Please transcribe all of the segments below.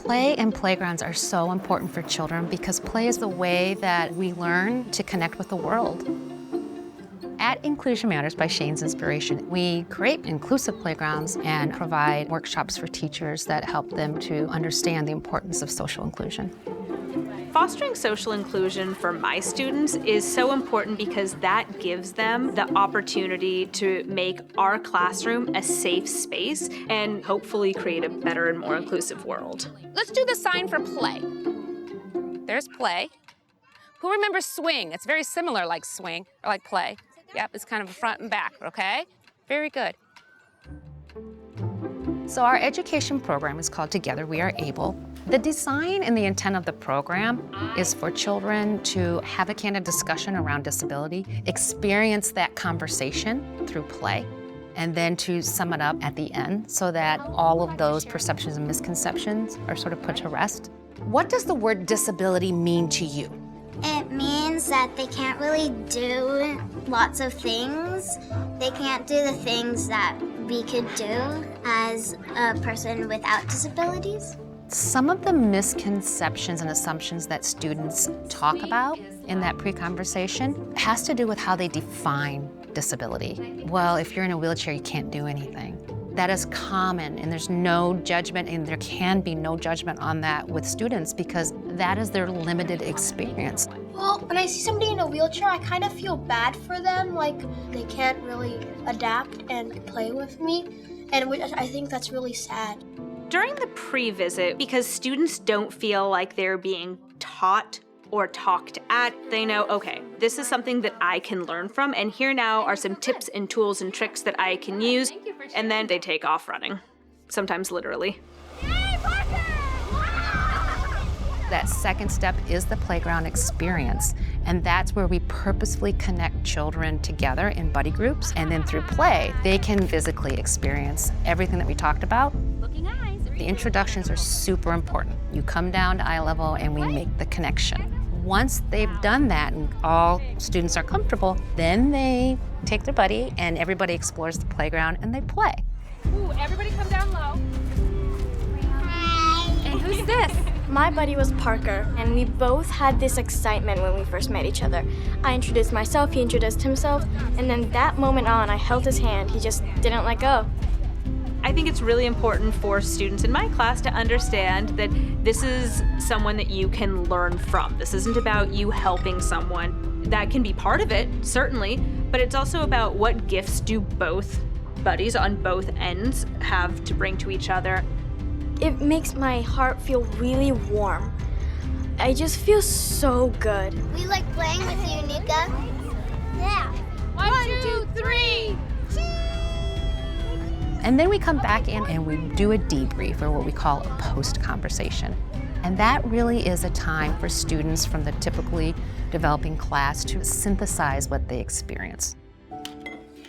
Play and playgrounds are so important for children because play is the way that we learn to connect with the world. At Inclusion Matters by Shane's Inspiration, we create inclusive playgrounds and provide workshops for teachers that help them to understand the importance of social inclusion. Fostering social inclusion for my students is so important because that gives them the opportunity to make our classroom a safe space and hopefully create a better and more inclusive world. Let's do the sign for play. There's play. Who remembers swing? It's very similar like swing or like play. Yep, it's kind of a front and back, okay? Very good. So our education program is called Together We Are Able. The design and the intent of the program is for children to have a candid discussion around disability, experience that conversation through play, and then to sum it up at the end so that all of those perceptions and misconceptions are sort of put to rest. What does the word disability mean to you? It means that they can't really do lots of things. They can't do the things that we could do as a person without disabilities. Some of the misconceptions and assumptions that students talk about in that pre-conversation has to do with how they define disability. Well, if you're in a wheelchair, you can't do anything. That is common, and there's no judgment, and there can be no judgment on that with students because that is their limited experience. Well, when I see somebody in a wheelchair, I kind of feel bad for them, like they can't really adapt and play with me, and I think that's really sad. During the pre-visit, because students don't feel like they're being taught or talked at, they know, okay, this is something that I can learn from, and here now are some tips and tools and tricks that I can use, and then they take off running, sometimes literally. That second step is the playground experience, and that's where we purposefully connect children together in buddy groups, and then through play, they can physically experience everything that we talked about. The introductions are super important. You come down to eye level and we make the connection. Once they've done that and all students are comfortable, then they take their buddy and everybody explores the playground and they play. Ooh, everybody come down low. Hi. And who's this? My buddy was Parker, and we both had this excitement when we first met each other. I introduced myself, he introduced himself, and then that moment on, I held his hand. He just didn't let go. I think it's really important for students in my class to understand that this is someone that you can learn from. This isn't about you helping someone. That can be part of it, certainly, but it's also about what gifts do both buddies on both ends have to bring to each other. It makes my heart feel really warm. I just feel so good. We like playing with you, Nika. Yeah. 1, 2, 3. And then we come back in and we do a debrief, or what we call a post-conversation. And that really is a time for students from the typically developing class to synthesize what they experience.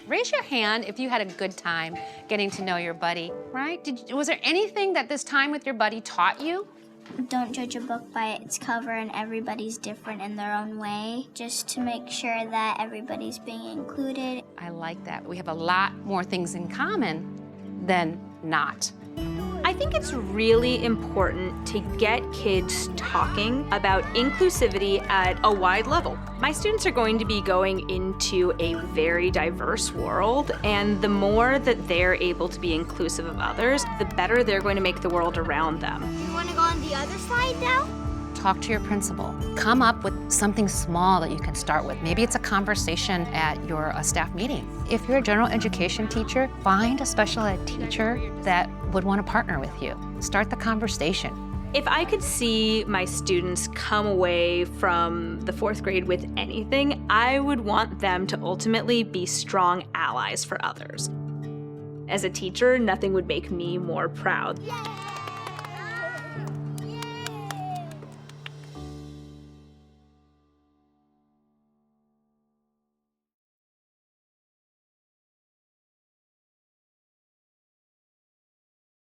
Raise your hand if you had a good time getting to know your buddy, right? Was there anything that this time with your buddy taught you? Don't judge a book by its cover, and everybody's different in their own way, just to make sure that everybody's being included. I like that. We have a lot more things in common than not. I think it's really important to get kids talking about inclusivity at a wide level. My students are going to be going into a very diverse world, and the more that they're able to be inclusive of others, the better they're going to make the world around them. You want to go on the other side now? Talk to your principal. Come up with something small that you can start with. Maybe it's a conversation at your staff meeting. If you're a general education teacher, find a special ed teacher that would want to partner with you. Start the conversation. If I could see my students come away from the 4th grade with anything, I would want them to ultimately be strong allies for others. As a teacher, nothing would make me more proud. Yay!